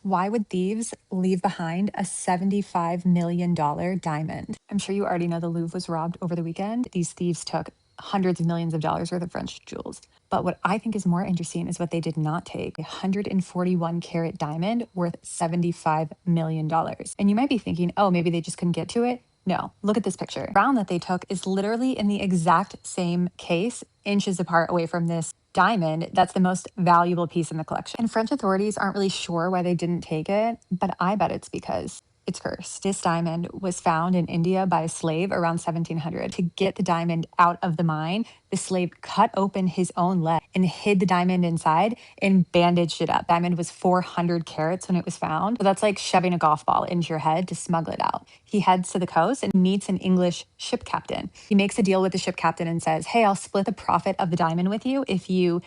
Why would thieves leave behind a $75 million diamond? I'm sure you already know the Louvre was robbed over the weekend. These thieves took hundreds of millions of dollars worth of French jewels. But what I think is more interesting is what they did not take: a 141 carat diamond worth $75 million. And you might be thinking, oh, maybe they just couldn't get to it. No, look at this picture. The crown that they took is literally in the exact same case, inches apart away from this diamond. That's the most valuable piece in the collection. And French authorities aren't really sure why they didn't take it, but I bet it's because it's cursed. This diamond was found in India by a slave around 1700. To get the diamond out of the mine, the slave cut open his own leg and hid the diamond inside and bandaged it up. Diamond was 400 carats when it was found. So that's like shoving a golf ball into your head to smuggle it out. He heads to the coast and meets an English ship captain. He makes a deal with the ship captain and says, hey, I'll split the profit of the diamond with you if you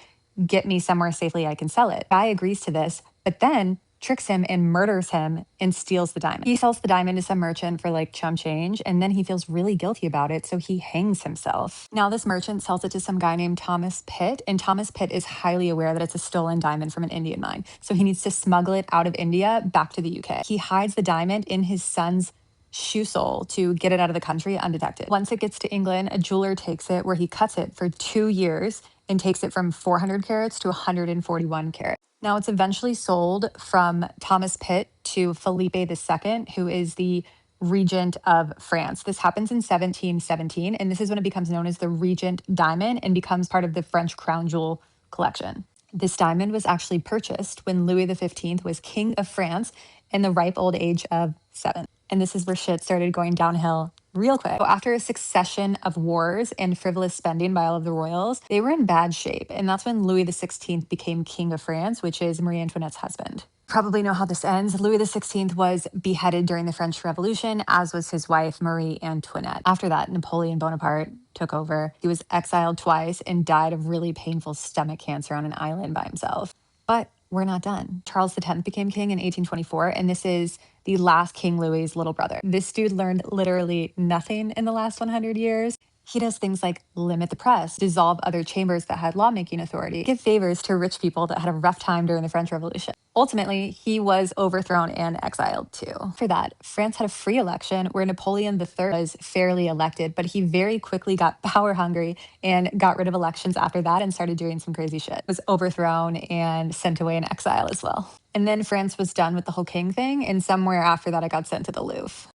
get me somewhere safely I can sell it. Guy agrees to this, but then tricks him and murders him and steals the diamond. He sells the diamond to some merchant for like chump change, and then he feels really guilty about it, so he hangs himself. Now this merchant sells it to some guy named Thomas Pitt, and Thomas Pitt is highly aware that it's a stolen diamond from an Indian mine, so he needs to smuggle it out of India back to the UK. He hides the diamond in his son's shoe sole to get it out of the country undetected. Once it gets to England, a jeweler takes it where he cuts it for 2 years and takes it from 400 carats to 141 carats. Now, it's eventually sold from Thomas Pitt to Philippe II, who is the regent of France. This happens in 1717, and this is when it becomes known as the Regent Diamond and becomes part of the French crown jewel collection. This diamond was actually purchased when Louis XV was King of France in the ripe old age of 7. And this is where shit started going downhill real quick. So after a succession of wars and frivolous spending by all of the royals, they were in bad shape. And that's when Louis XVI became King of France, which is Marie Antoinette's husband. Probably know how this ends. Louis XVI was beheaded during the French Revolution, as was his wife, Marie Antoinette. After that, Napoleon Bonaparte took over. He was exiled twice and died of really painful stomach cancer on an island by himself. But we're not done. Charles X became king in 1824, and this is the last King Louis's little brother. This dude learned literally nothing in the last 100 years. He does things like limit the press, dissolve other chambers that had lawmaking authority, give favors to rich people that had a rough time during the French Revolution. Ultimately, he was overthrown and exiled too. For that, France had a free election where Napoleon III was fairly elected, but he very quickly got power hungry and got rid of elections after that and started doing some crazy shit. Was overthrown and sent away in exile as well. And then France was done with the whole king thing, and somewhere after that, it got sent to the Louvre.